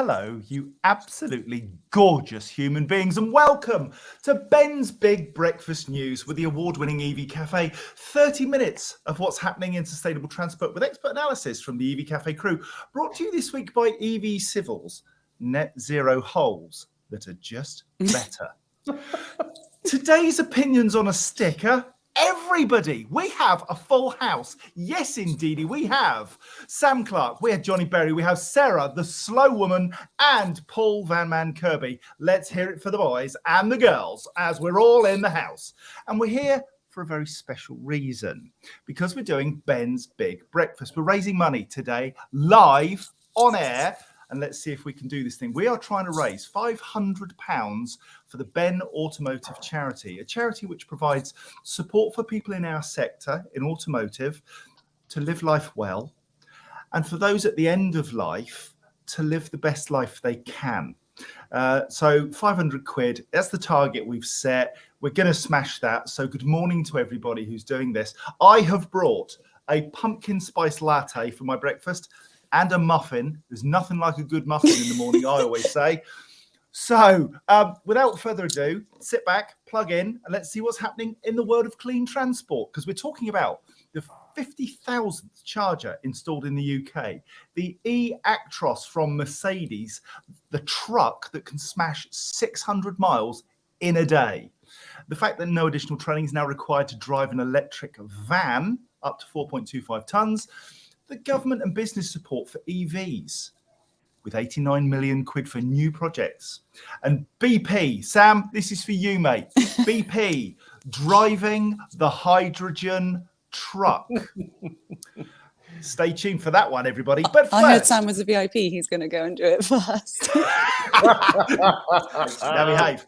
hello, you absolutely gorgeous human beings, and welcome to Ben's Big Breakfast News with the award-winning EV Café. 30 minutes of what's happening in sustainable transport with expert analysis from the EV Café crew. Brought to you this week by EV Civils, net zero holes that are just better. Today's opinions on a sticker. Everybody, we have a full house. Yes, indeedy, we have Sam Clark, we have Johnny Berry, we have Sarah, the slow woman, and Paul Van Man Kirby. Let's hear it for the boys and the girls as we're all in the house. And we're here for a very special reason, because we're doing Ben's Big Breakfast. We're raising money today, live, on air. And let's see if we can do this thing. We are trying to raise £500 for the Ben Automotive Charity, a charity which provides support for people in our sector, in automotive, to live life well, and for those at the end of life to live the best life they can. So 500 quid, that's the target we've set. We're going to smash that. So good morning to everybody who's doing this. I have brought a pumpkin spice latte for my breakfast and a muffin. There's nothing like a good muffin in the morning, I always say. So without further ado, sit back, plug in, and let's see what's happening in the world of clean transport, because we're talking about the 50,000th charger installed in the UK, the e-Actros from Mercedes, the truck that can smash 600 miles in a day. The fact that no additional training is now required to drive an electric van up to 4.25 tons, the government and business support for EVs with 89 million quid for new projects. And BP, Sam, this is for you, mate. BP driving the hydrogen truck. Stay tuned for that one, everybody. But first, I heard Sam was a VIP. He's going to go and do it first. Now behave.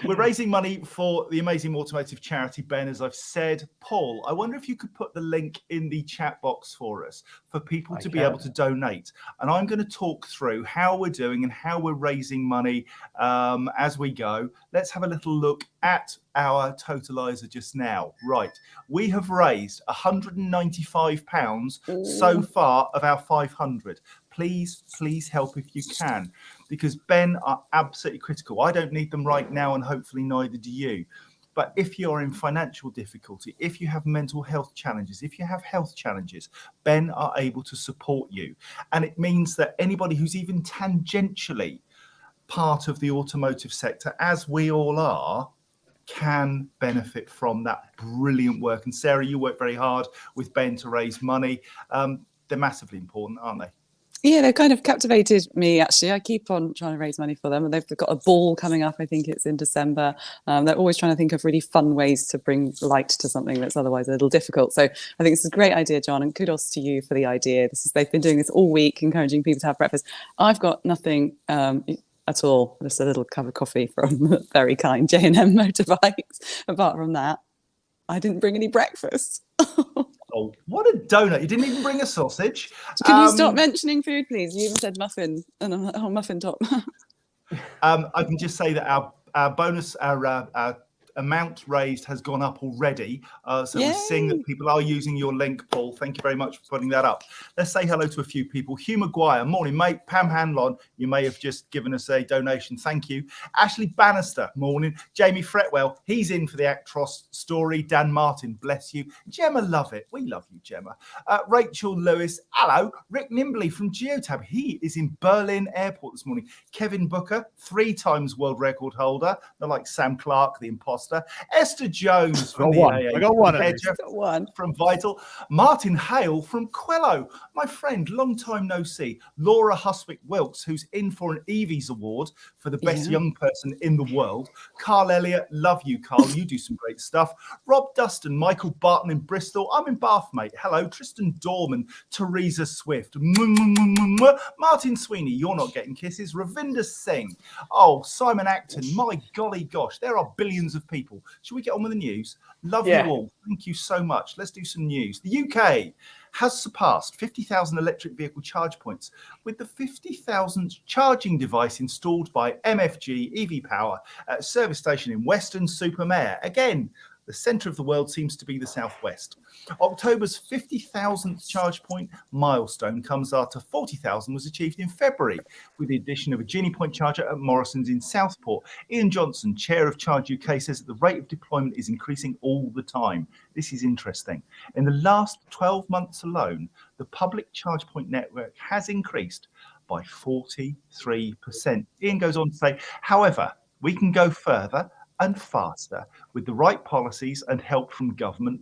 We're raising money for the amazing automotive charity, Ben, as I've said. Paul, I wonder if you could put the link in the chat box for us for people to be able to donate. And I'm going to talk through how we're doing and how we're raising money as we go. Let's have a little look at our totalizer just now. Right. We have raised £195 so far of our 500. Please help if you can, because Ben are absolutely critical. I don't need them right now, and hopefully neither do you. But if you're in financial difficulty, if you have mental health challenges, if you have health challenges, Ben are able to support you. And it means that anybody who's even tangentially part of the automotive sector, as we all are, can benefit from that brilliant work. And Sarah, you work very hard with Ben to raise money. They're massively important, aren't they? Yeah, they've kind of captivated me, actually. I keep on trying to raise money for them. And they've got a ball coming up. I think it's in December. They're always trying to think of really fun ways to bring light to something that's otherwise a little difficult. So I think it's a great idea, John, and kudos to you for the idea. They've been doing this all week, encouraging people to have breakfast. I've got nothing at all, just a little cup of coffee from very kind J&M Motorbikes. Apart from that, I didn't bring any breakfast. Oh, what a donut. You didn't even bring a sausage. Can you stop mentioning food, please? You even said muffin, and I'm like, oh, muffin top. I can just say that our bonus, our amount raised has gone up already. So we're seeing that people are using your link, Paul. Thank you very much for putting that up. Let's say hello to a few people. Hugh Maguire, morning, mate. Pam Hanlon, you may have just given us a donation. Thank you. Ashley Bannister, morning. Jamie Fretwell, he's in for the Actros story. Dan Martin, bless you. Gemma Lovett, we love you, Gemma. Rachel Lewis, hello. Rick Nimbley from Geotab, he is in Berlin Airport this morning. Kevin Booker, 3 times world record holder. They're like Sam Clark, the imposter. Esther Jones from the AA. I got one. From Vital. Martin Hale from Quello. My friend, long time no see. Laura Huswick Wilkes, who's in for an EVs award for the best young person in the world. Carl Elliott, love you, Carl. You do some great stuff. Rob Dustin, Michael Barton in Bristol. I'm in Bath, mate. Hello. Tristan Dorman, Teresa Swift. Martin Sweeney, you're not getting kisses. Ravinder Singh. Oh, Simon Acton. My golly gosh, there are billions of people. Should we get on with the news? Love you all. Thank you so much. Let's do some news. The UK has surpassed 50,000 electric vehicle charge points, with the 50,000th charging device installed by MFG EV Power at a service station in Weston-super-Mare. Again, The centre of the world seems to be the southwest. October's 50,000th charge point milestone comes after 40,000 was achieved in February, with the addition of a Genie Point charger at Morrison's in Southport. Ian Johnson, chair of Charge UK, says that the rate of deployment is increasing all the time. This is interesting. In the last 12 months alone, the public charge point network has increased by 43%. Ian goes on to say, however, we can go further and faster with the right policies and help from government,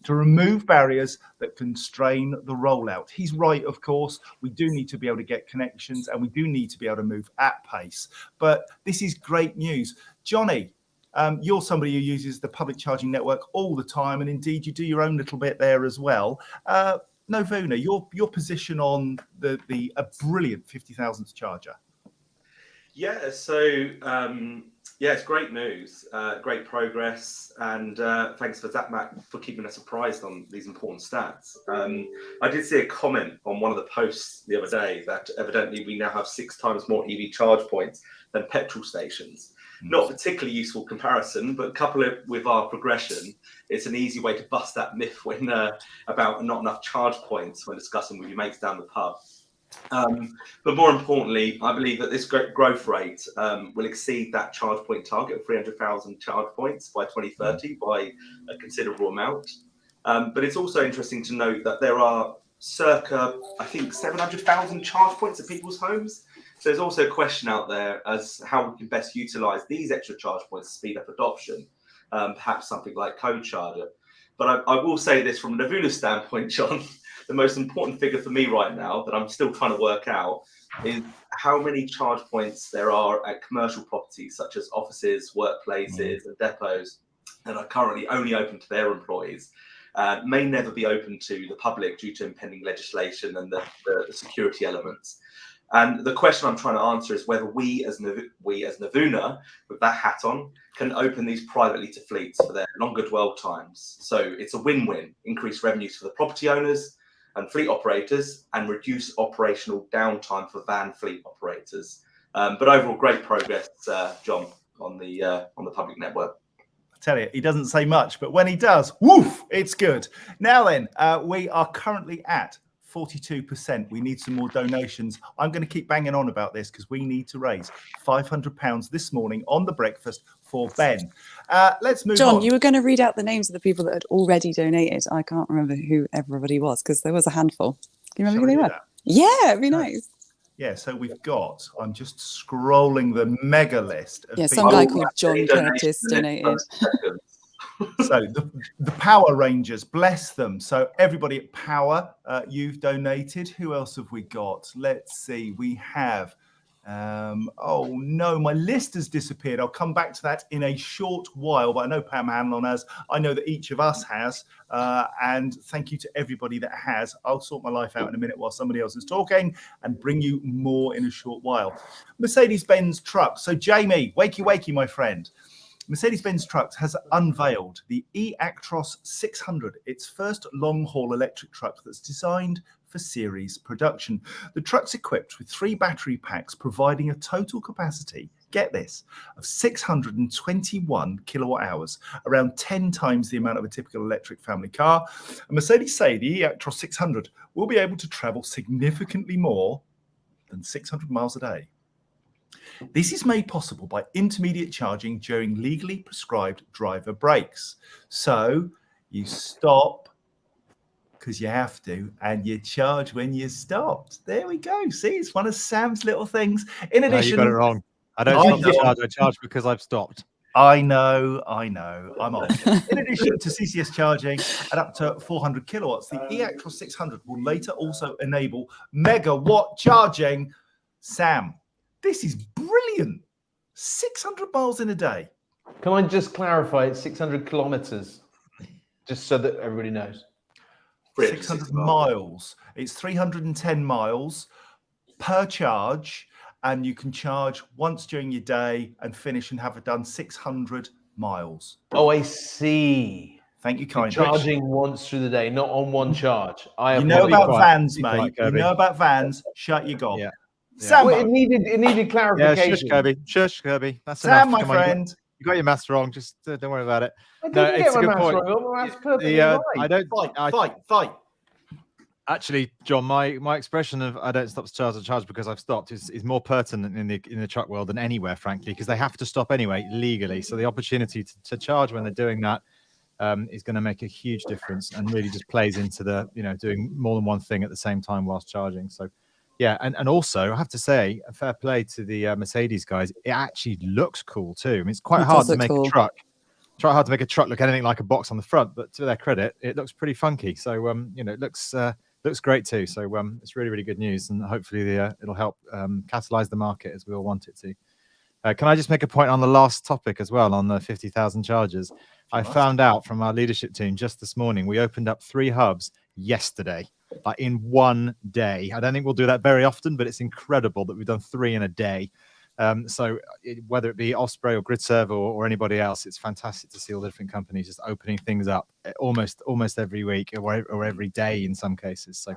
to remove barriers that constrain the rollout. He's right, of course. We do need to be able to get connections and we do need to be able to move at pace. But this is great news. Johnny, you're somebody who uses the public charging network all the time, and indeed you do your own little bit there as well. Novuna, your position on a brilliant 50,000th charger. Yeah, so it's great news, great progress, and thanks for that, Matt, for keeping us apprised on these important stats. I did see a comment on one of the posts the other day that evidently we now have 6 times more EV charge points than petrol stations. Not a particularly useful comparison, but couple it with our progression, it's an easy way to bust that myth when about not enough charge points when discussing with your mates down the pub. But more importantly, I believe that this growth rate will exceed that charge point target of 300,000 charge points by 2030 by a considerable amount. But it's also interesting to note that there are circa, I think, 700,000 charge points at people's homes. So there's also a question out there as how we can best utilize these extra charge points to speed up adoption, perhaps something like Code Charger. But I will say this from a Novuna standpoint, John, the most important figure for me right now that I'm still trying to work out is how many charge points there are at commercial properties such as offices, workplaces and depots that are currently only open to their employees, may never be open to the public due to impending legislation and the security elements. And the question I'm trying to answer is whether we as Novuna, with that hat on, can open these privately to fleets for their longer dwell times. So it's a win-win, increase revenues for the property owners and fleet operators and reduce operational downtime for van fleet operators. But overall, great progress, John, on the public network. I tell you, he doesn't say much, but when he does, woof, it's good. Now then, we are currently at 42%. We need some more donations. I'm going to keep banging on about this because we need to raise £500 this morning on the breakfast for Ben. Let's move on. John, you were going to read out the names of the people that had already donated. I can't remember who everybody was because there was a handful. Can you remember who they were? That? Yeah, it'd be nice. Yeah, so we've got, I'm just scrolling the mega list. Of some guy called John Curtis donated. So the Power Rangers, bless them. So everybody at Power, you've donated. Who else have we got? Let's see. We have, oh no, my list has disappeared. I'll come back to that in a short while, but I know Pam Hanlon has. I know that each of us has. And thank you to everybody that has. I'll sort my life out in a minute while somebody else is talking and bring you more in a short while. Mercedes-Benz Trucks. So Jamie, wakey, wakey, my friend. Mercedes-Benz Trucks has unveiled the e-Actros 600, its first long-haul electric truck that's designed for series production. The truck's equipped with 3 battery packs, providing a total capacity, get this, of 621 kilowatt hours, around 10 times the amount of a typical electric family car. And Mercedes say the e-Actros 600 will be able to travel significantly more than 600 miles a day. This is made possible by intermediate charging during legally prescribed driver breaks. So you stop because you have to, and you charge when you stopped. There we go. See, it's one of Sam's little things. In addition, no, you got it wrong. I don't stop to charge. I charge because I've stopped. I know. I'm old. In addition to CCS charging at up to 400 kilowatts, the e-Actros 600 will later also enable megawatt charging. Sam, this is brilliant. 600 miles in a day. Can I just clarify? It's 600 kilometers, just so that everybody knows. 600 miles. It's 310 miles per charge, and you can charge once during your day and finish and have it done 600 miles. Oh, I see. Thank you kindly. Charging once through the day, not on one charge. You know about vans, mate. You know about vans. Shut your gob. Yeah. Sam, well, it needed clarification. Yeah, shush, Kirby. Shush, Kirby. That's Sam, enough. my friend, You got your maths wrong. Just don't worry about it. I No, didn't it's get a my good maths point. wrong. My maths perfectly I right. don't. Fight. Actually, John, my expression of "I don't stop to charge because I've stopped" is more pertinent in the truck world than anywhere, frankly, because they have to stop anyway legally. So the opportunity to charge when they're doing that is going to make a huge difference, and really just plays into the doing more than one thing at the same time whilst charging. So yeah, and also I have to say, a fair play to the Mercedes guys. It actually looks cool too. I mean, it's quite It hard does to look make cool. a truck. Try hard to make a truck look anything like a box on the front, but to their credit, it looks pretty funky. So it looks great too. So it's really, really good news, and hopefully it'll help catalyze the market as we all want it to. Can I just make a point on the last topic as well, on the 50,000 chargers? I found out from our leadership team just this morning, we opened up 3 hubs yesterday, like in one day. I don't think we'll do that very often, but it's incredible that we've done 3 in a day. Whether it be Osprey or GridServe or anybody else, it's fantastic to see all the different companies just opening things up almost every week or every day in some cases. So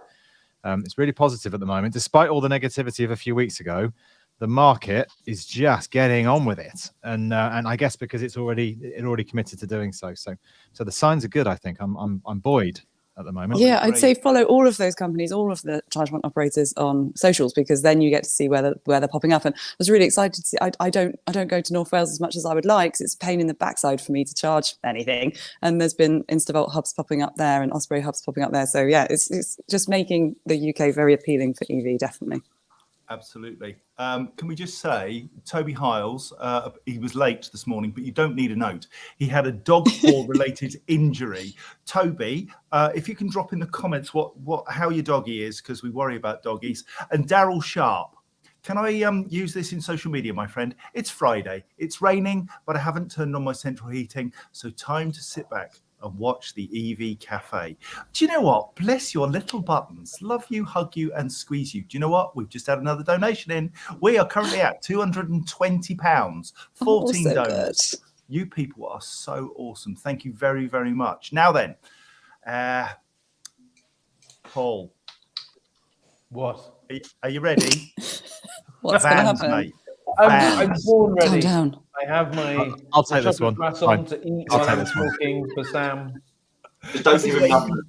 it's really positive at the moment, despite all the negativity of a few weeks ago. The market is just getting on with it, and I guess because it already committed to doing so. So the signs are good. I think I'm buoyed at the moment. Yeah, I'd say follow all of those companies, all of the charge point operators on socials, because then you get to see where they're popping up. And I was really excited to see. I don't go to North Wales as much as I would like, 'cause it's a pain in the backside for me to charge anything. And there's been Instavolt hubs popping up there and Osprey hubs popping up there. So yeah, it's just making the UK very appealing for EV, definitely. Absolutely. Can we just say, Toby Hiles, he was late this morning, but you don't need a note. He had a dog paw related injury. Toby, if you can drop in the comments how your doggy is, because we worry about doggies. And Daryl Sharp, can I use this in social media, my friend? It's Friday. It's raining, but I haven't turned on my central heating. So time to sit back and watch the EV Café. Do you know what? Bless your little buttons. Love you, hug you, and squeeze you. Do you know what? We've just had another donation in. We are currently at £220. 14 donors. Good. You people are so awesome. Thank you very, very much. Now then, Paul. What? Are you ready? What's going to Vans, happen? mate. I'm born ready. Calm down. I have my I'll take this one. croissant to eat I'll while take I'm this one. talking for Sam. Just don't give him numbers.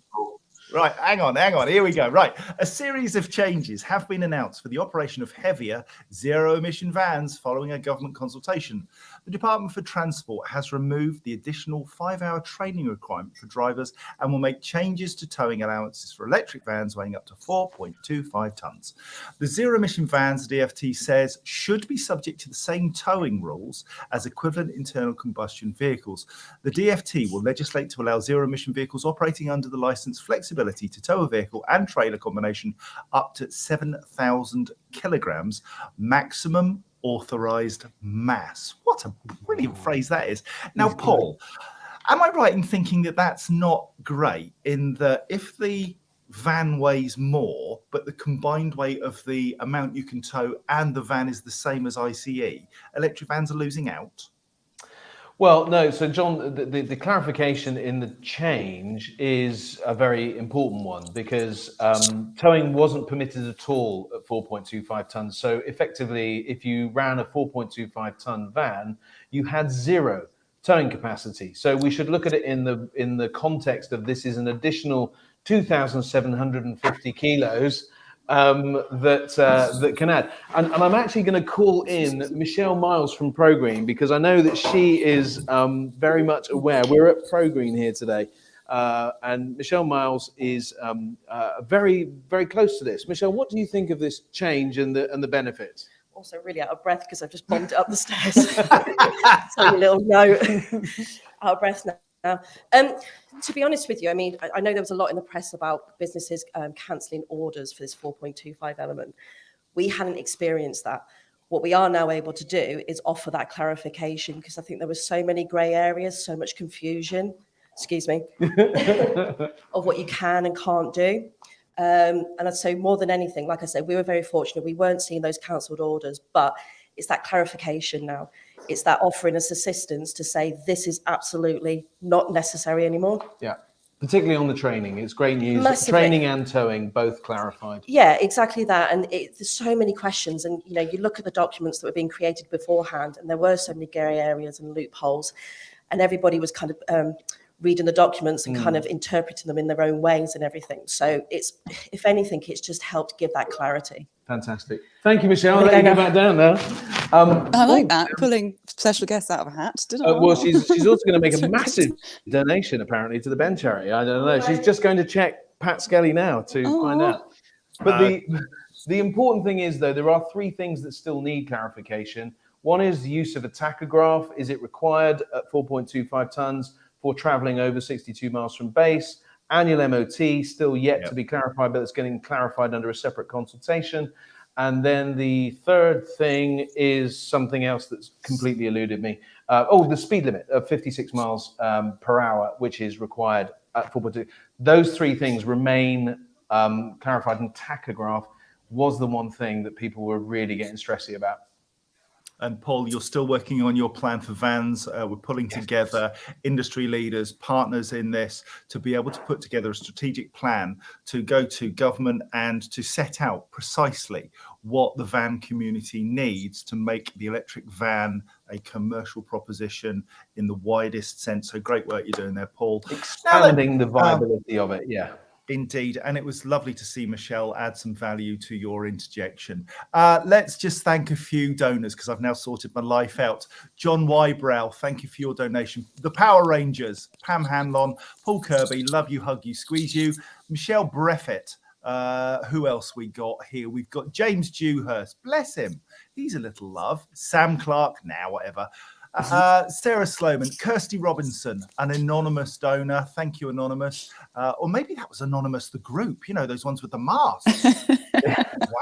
Right, hang on. Here we go. Right. A series of changes have been announced for the operation of heavier zero-emission vans following a government consultation. The Department for Transport has removed the additional 5-hour training requirement for drivers and will make changes to towing allowances for electric vans weighing up to 4.25 tonnes. The zero-emission vans, the DFT says, should be subject to the same towing rules as equivalent internal combustion vehicles. The DFT will legislate to allow zero-emission vehicles operating under the licence flexibility to tow a vehicle and trailer combination up to 7,000 kilograms maximum authorized mass. What a brilliant phrase that is. Now, Paul, am I right in thinking that that's not great, in that if the van weighs more, but the combined weight of the amount you can tow and the van is the same as ICE, electric vans are losing out? Well, no. So, John, the clarification in the change is a very important one, because towing wasn't permitted at all at 4.25 tons. So effectively, if you ran a 4.25 ton van, you had 0 towing capacity. So we should look at it in the context of this is an additional 2,750 kilos that can add. And I'm actually going to call in Michelle Miles from ProGreen, because I know that she is very much aware. We're at ProGreen here today, and Michelle Miles is very, very close to this. Michelle, what do you think of this change and the benefits? Also really out of breath because I've just bombed it up the stairs. So a little note. Out of breath now. To be honest with you, I mean, I know there was a lot in the press about businesses cancelling orders for this 4.25 element. We hadn't experienced that. What we are now able to do is offer that clarification, because I think there were so many grey areas, so much confusion, of what you can and can't do. And I'd say more than anything, like I said, we were very fortunate. We weren't seeing those cancelled orders, but it's that clarification now. It's that offering us assistance to say this is absolutely not necessary anymore. Yeah. Particularly on the training, it's great news. Massively. Training and towing both clarified. Yeah, exactly that. And there's so many questions. And, you know, you look at the documents that were being created beforehand, and there were so many grey areas and loopholes. And everybody was kind of reading the documents and kind of interpreting them in their own ways and everything. So it's, if anything, it's just helped give that clarity. Fantastic. Thank you, Michelle. I'll let you go back down now. I like that, pulling special guests out of a hat. Didn't I? Well, she's also going to make a massive donation, apparently, to the Ben charity. I don't know. She's just going to check Pat Skelly now to find out. But the important thing is, though, there are three things that still need clarification. One is the use of a tachograph. Is it required at 4.25 tons for traveling over 62 miles from base? Annual MOT, still yet to be clarified, but it's getting clarified under a separate consultation. And then the third thing is something else that's completely eluded me. The speed limit of 56 miles per hour, which is required at 4.2. Those three things remain clarified, and tachograph was the one thing that people were really getting stressy about. And Paul, you're still working on your plan for vans. We're pulling together industry leaders, partners in this, to be able to put together a strategic plan to go to government and to set out precisely what the van community needs to make the electric van a commercial proposition in the widest sense. So great work you're doing there, Paul. Expanding the viability of it, yeah. Indeed, and it was lovely to see Michelle add some value to your interjection. Let's just thank a few donors, because I've now sorted my life out. John Wybrow, thank you for your donation. The Power Rangers, Pam Hanlon, Paul Kirby, love you, hug you, squeeze you. Michelle Breffett, who else we got here? We've got James Dewhurst, bless him, he's a little love. Sam Clark, now whatever. Sarah Sloman, Kirsty Robinson, an anonymous donor. Thank you, Anonymous. Or maybe that was Anonymous, the group, you know, those ones with the masks.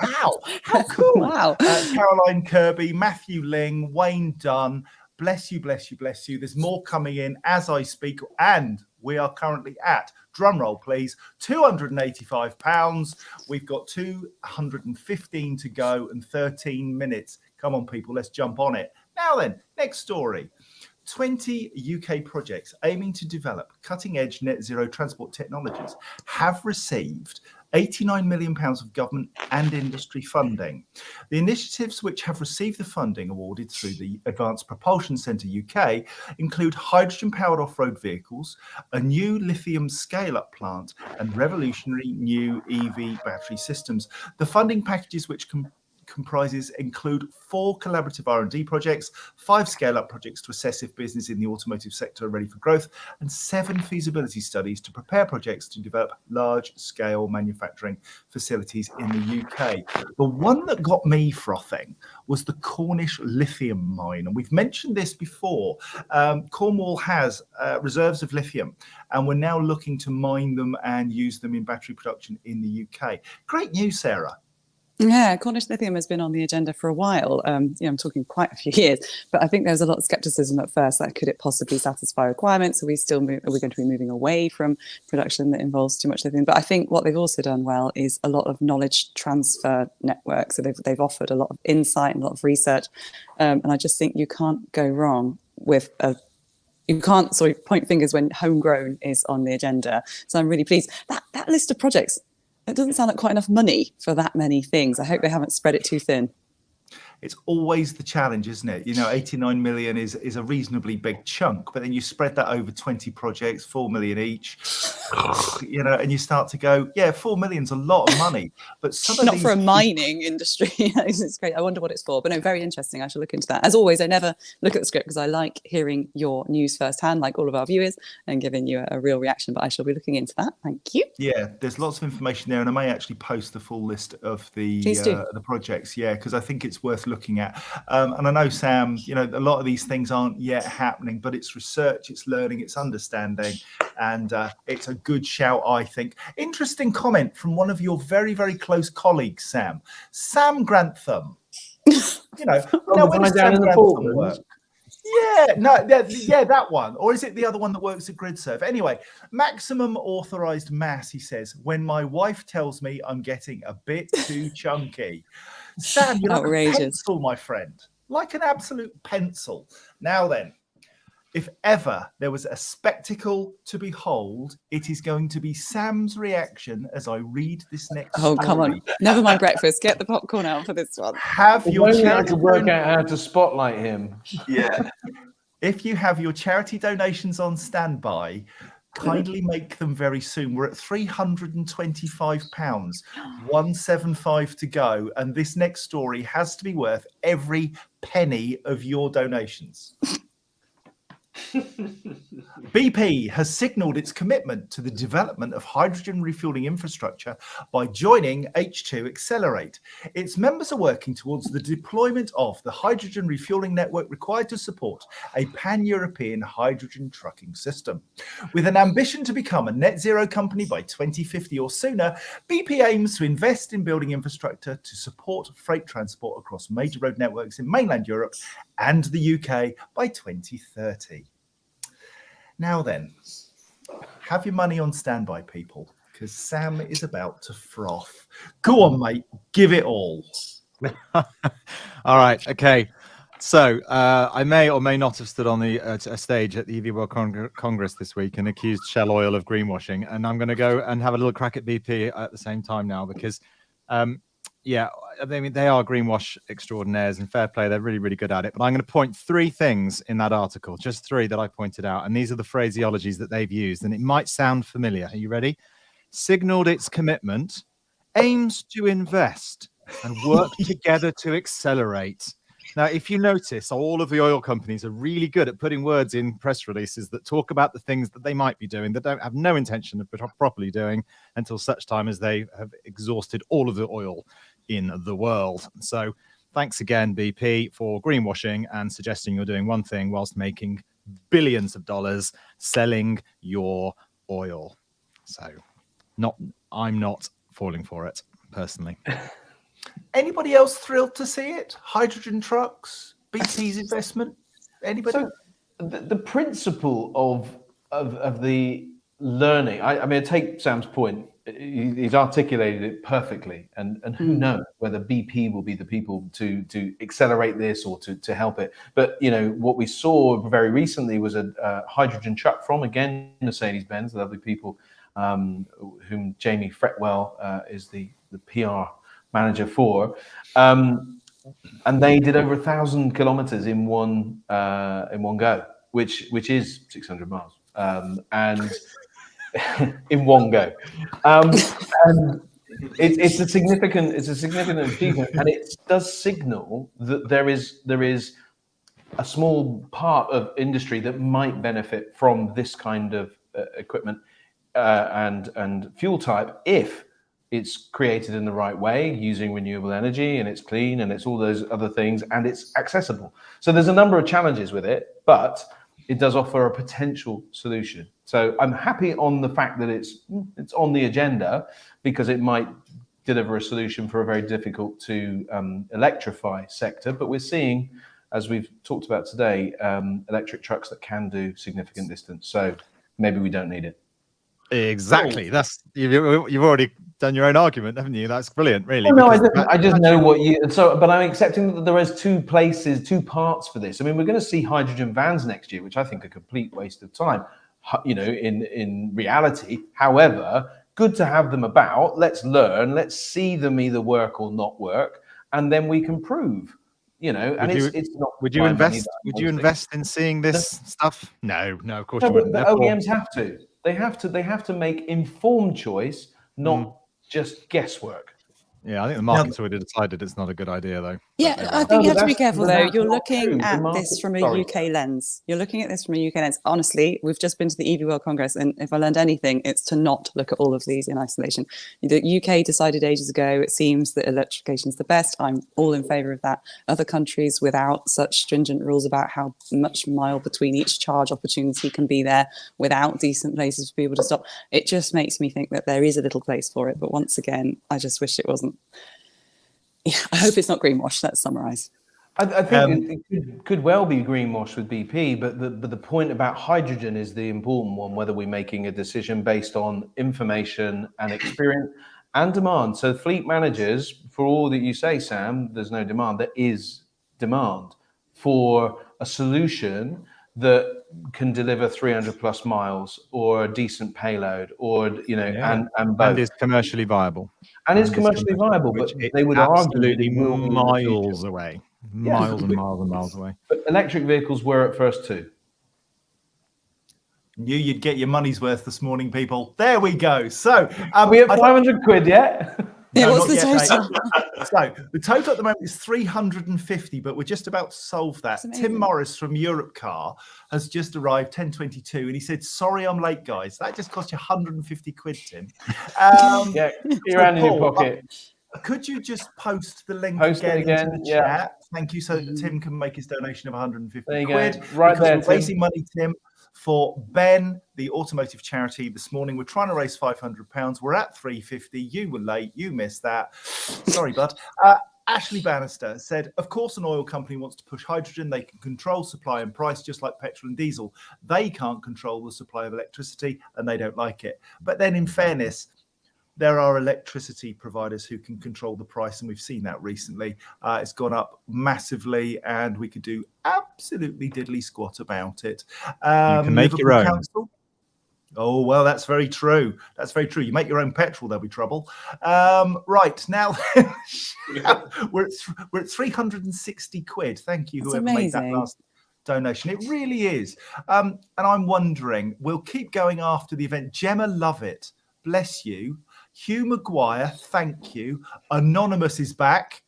Wow, how cool. Wow. Caroline Kirby, Matthew Ling, Wayne Dunn. Bless you, bless you, bless you. There's more coming in as I speak. And we are currently at, drum roll please, £285. We've got 215 to go and 13 minutes. Come on, people, let's jump on it. Now then, next story. 20 UK projects aiming to develop cutting-edge net zero transport technologies have received £89 million of government and industry funding. The initiatives which have received the funding awarded through the Advanced Propulsion Centre UK include hydrogen-powered off-road vehicles, a new lithium scale-up plant, and revolutionary new EV battery systems. The funding packages which comprises include 4 collaborative R&D projects, 5 scale-up projects to assess if business in the automotive sector are ready for growth, and 7 feasibility studies to prepare projects to develop large-scale manufacturing facilities in the UK. The one that got me frothing was the Cornish lithium mine, and we've mentioned this before. Cornwall has reserves of lithium, and we're now looking to mine them and use them in battery production in the UK. Great news, Sarah. Yeah, Cornish lithium has been on the agenda for a while. I'm talking quite a few years, but I think there was a lot of skepticism at first. Like, could it possibly satisfy requirements? Are we going to be moving away from production that involves too much lithium? But I think what they've also done well is a lot of knowledge transfer networks. So they've offered a lot of insight and a lot of research, and I just think you can't go wrong with you can't point fingers when homegrown is on the agenda. So I'm really pleased. That list of projects, it doesn't sound like quite enough money for that many things. I hope they haven't spread it too thin. It's always the challenge, isn't it? You know, 89 million is a reasonably big chunk, but then you spread that over 20 projects, 4 million each, you know, and you start to go, yeah, 4 million's a lot of money, but some of not these... for a mining industry. It's great. I wonder what it's for, but no, very interesting. I shall look into that. As always, I never look at the script because I like hearing your news firsthand, like all of our viewers, and giving you a real reaction, but I shall be looking into that. Thank you. Yeah, there's lots of information there, and I may actually post the full list of the projects, yeah, because I think it's worth looking at. And I know, Sam, you know, a lot of these things aren't yet happening, but it's research, it's learning, it's understanding, and it's a good shout, I think. Interesting comment from one of your very, very close colleagues, Sam Grantham. You know, now when does Sam Grantham work? Yeah, no, yeah, that one. Or is it the other one that works at GridServe? Anyway, maximum authorized mass, he says, when my wife tells me I'm getting a bit too chunky. Sam, you're like a pencil, my friend. Like an absolute pencil. Now then, If ever there was a spectacle to behold, it is going to be Sam's reaction as I read this next Oh, story. come on. Never mind breakfast. Get the popcorn out for this one. Have If your only I charity could work out how to spotlight him. Yeah. If you have your charity donations on standby, kindly make them very soon. We're at £325, 175 to go, and this next story has to be worth every penny of your donations. BP has signalled its commitment to the development of hydrogen refueling infrastructure by joining H2 Accelerate. Its members are working towards the deployment of the hydrogen refueling network required to support a pan-European hydrogen trucking system. With an ambition to become a net zero company by 2050 or sooner, BP aims to invest in building infrastructure to support freight transport across major road networks in mainland Europe and the UK by 2030. Now then, have your money on standby, people, because Sam is about to froth. Go on, mate, give it all. All right. Okay. So I may or may not have stood on the a stage at the EV World Congress this week and accused Shell Oil of greenwashing, and I'm going to go and have a little crack at BP at the same time now because, yeah, I mean they are greenwash extraordinaires, and fair play, they're really, really good at it. But I'm going to point three things in that article, just three that I pointed out, and these are the phraseologies that they've used, and it might sound familiar. Are you ready? Signaled its commitment, aims to invest, and work together to accelerate. Now, if you notice, all of the oil companies are really good at putting words in press releases that talk about the things that they might be doing that don't have no intention of properly doing until such time as they have exhausted all of the oil in the world. So thanks again, BP, for greenwashing and suggesting you're doing one thing whilst making billions of dollars selling your oil. So I'm not falling for it personally. Anybody else thrilled to see it? Hydrogen trucks, BP's investment? Anybody? So the principle of the learning, I mean, I take Sam's point. He's articulated it perfectly, and who knows whether BP will be the people to accelerate this or to help it. But you know what we saw very recently was a hydrogen truck from again Mercedes-Benz, the lovely people whom Jamie Fretwell is the PR manager for, and they did over 1,000 kilometers in one go, which is 600 miles, and in one go, and it's a significant achievement, and it does signal that there is a small part of industry that might benefit from this kind of equipment and fuel type if it's created in the right way using renewable energy, and it's clean, and it's all those other things, and it's accessible. So there's a number of challenges with it, but it does offer a potential solution. So I'm happy on the fact that it's on the agenda because it might deliver a solution for a very difficult to electrify sector. But we're seeing, as we've talked about today, electric trucks that can do significant distance. So maybe we don't need it. Exactly. That's you've already done your own argument, haven't you? That's brilliant, really. Well, no, I just know what you. So, but I'm accepting that there is two parts for this. I mean, we're going to see hydrogen vans next year, which I think are a complete waste of time. You know, in reality, however, good to have them about. Let's learn. Let's see them either work or not work, and then we can prove. You know, and it's not. Would you invest? Would you invest in seeing this stuff? No, of course you wouldn't. But OEMs have to. They have to make informed choice, not just guesswork. Yeah, I think the market's already decided it's not a good idea, though. Yeah, I think you have to be careful, though. You're not looking true. at this from a UK lens. You're looking at this from a UK lens. Honestly, we've just been to the EV World Congress, and if I learned anything, it's to not look at all of these in isolation. The UK decided ages ago, it seems that electrification is the best. I'm all in favour of that. Other countries without such stringent rules about how much mile between each charge opportunity can be there, without decent places for people to stop, it just makes me think that there is a little place for it. But once again, I just wish it wasn't. Yeah, I hope it's not greenwash. Let's summarise. I think it could well be greenwash with BP, but the point about hydrogen is the important one, whether we're making a decision based on information and experience and demand. So fleet managers, for all that you say, Sam, there's no demand. There is demand for a solution that can deliver 300 plus miles or a decent payload, or and both. And is commercially viable. And it's commercially viable, but Which they would argue that absolutely it will be in the future. miles away, miles and miles and miles away. But electric vehicles were at first too. Knew you'd get your money's worth this morning, people. There we go. So Are we at 500 quid yet? Yeah, No, what's the not yet, total? mate. So the total at the moment is 350, but we're just about to solve that. That's Tim amazing. Morris from Europe Car has just arrived 10:22, and he said, "Sorry, I'm late, guys. That just cost you 150 quid, Tim." Yeah, your hand in your Paul, pocket. Could you just post the link Post it again, again, into the yeah. chat? Thank you, so that Tim can make his donation of 150 There you quid. go. Right because there, we're Tim. raising money, Tim, for Ben, the automotive charity. This morning, we're trying to raise £500. We're at 350. You were late. You missed that. Sorry, bud. Ashley Bannister said, of course, an oil company wants to push hydrogen. They can control supply and price just like petrol and diesel. They can't control the supply of electricity and they don't like it. But then in fairness, there are electricity providers who can control the price, and we've seen that recently. It's gone up massively, and we could do absolutely diddly squat about it. You can make Liverpool your own. Council. Oh, well, that's very true. That's very true. You make your own petrol, there'll be trouble. Right, now we're at 360 quid. Thank you, That's whoever made that amazing. last donation. It really is. And I'm wondering, we'll keep going after the event. Gemma Lovett, bless you. Hugh Maguire, thank you. Anonymous is back.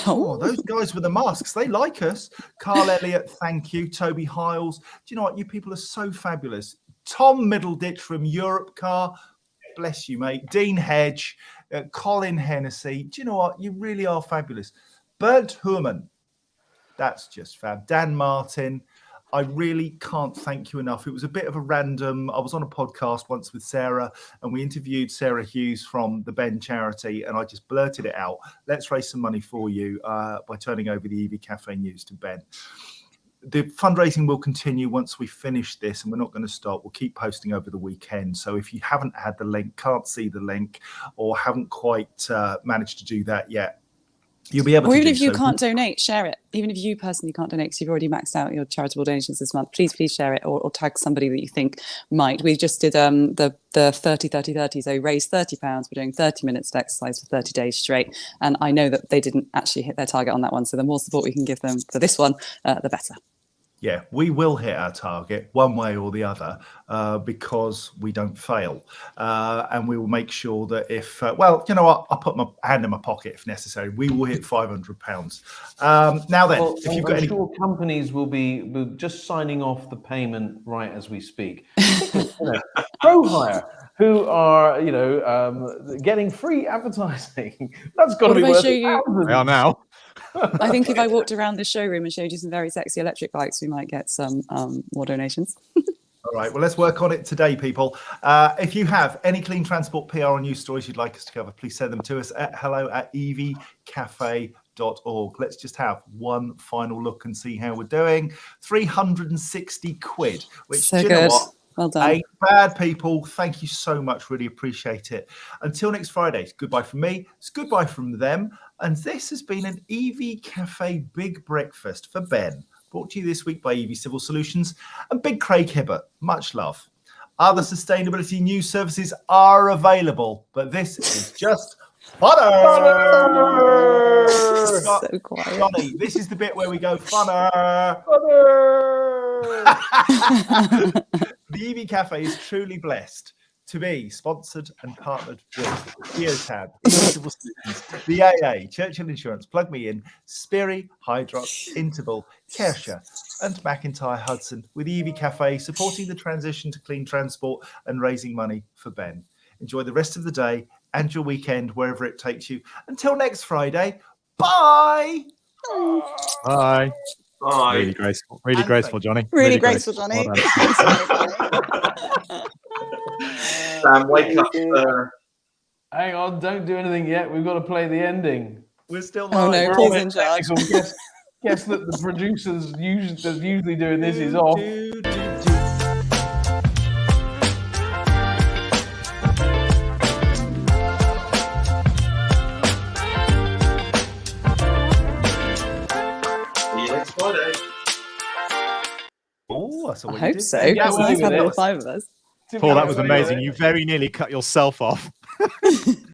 Oh, those guys with the masks, they like us. Carl Elliott, thank you. Toby Hiles. Do you know what? You people are so fabulous. Tom Middleditch from Europe Car, bless you, mate. Dean Hedge, Colin Hennessy. Do you know what? You really are fabulous. Bernd Huhrman, that's just fab. Dan Martin, I really can't thank you enough. It was a bit of a random. I was on a podcast once with Sarah, and we interviewed Sarah Hughes from the Ben charity, and I just blurted it out. Let's raise some money for you by turning over the EV Cafe news to Ben. The fundraising will continue once we finish this, and we're not going to stop. We'll keep posting over the weekend. So if you haven't had the link, can't see the link, or haven't quite managed to do that yet, you'll be able Or to even do if you so. can't donate, share it. Even if you personally can't donate because you've already maxed out your charitable donations this month, please share it or tag somebody that you think might. We just did the 30-30-30, so raise £30. We're doing 30 minutes of exercise for 30 days straight. And I know that they didn't actually hit their target on that one. So the more support we can give them for this one, the better. Yeah, we will hit our target one way or the other because we don't fail. And we will make sure that if, well, you know what, I'll put my hand in my pocket if necessary. We will hit £500. Now then, Well, if you've I'm got any... sure companies will be just signing off the payment right as we speak. ProHire, who are, getting free advertising. That's got to What be if I worth show you- thousands. They are now. I think if I walked around this showroom and showed you some very sexy electric bikes, we might get some more donations. All right, well, let's work on it today, people. If you have any clean transport, PR, or news stories you'd like us to cover, please send them to us at hello@evcafe.org. Let's just have one final look and see how we're doing. 360 quid, which, So do you know good. what? Well done. Ain't bad, people. Thank you so much. Really appreciate it. Until next Friday, it's goodbye from me. It's goodbye from them. And this has been an EV Cafe Big Breakfast for Ben, brought to you this week by EV Civil Solutions and Big Craig Hibbert. Much love. Other sustainability news services are available, but this is just funner. So quiet. Johnny, this is the bit where we go funner. The EV Cafe is truly blessed to be sponsored and partnered with Geotab, EV Civil Solutions, the AA, Churchill Insurance, Plug Me In, Spiri, Hydrox, Interval, Kersha, and McIntyre Hudson, with the EV Cafe supporting the transition to clean transport and raising money for Ben. Enjoy the rest of the day and your weekend, wherever it takes you. Until next Friday, bye! Bye. Bye. Really graceful. Really And graceful, Johnny. Really graceful, Johnny. Well done. Sam, wake up. Hang on, don't do anything yet. We've got to play the ending. We're still Oh, live. no, We're Paul's on in it. charge. Technical. Guess that the producers that's usually doing this is off. See you next Friday. Oh, that I what you hope did? so. then? Yeah, It's well, nice with having it. all 5 of us. Paul, that was amazing. You very nearly cut yourself off.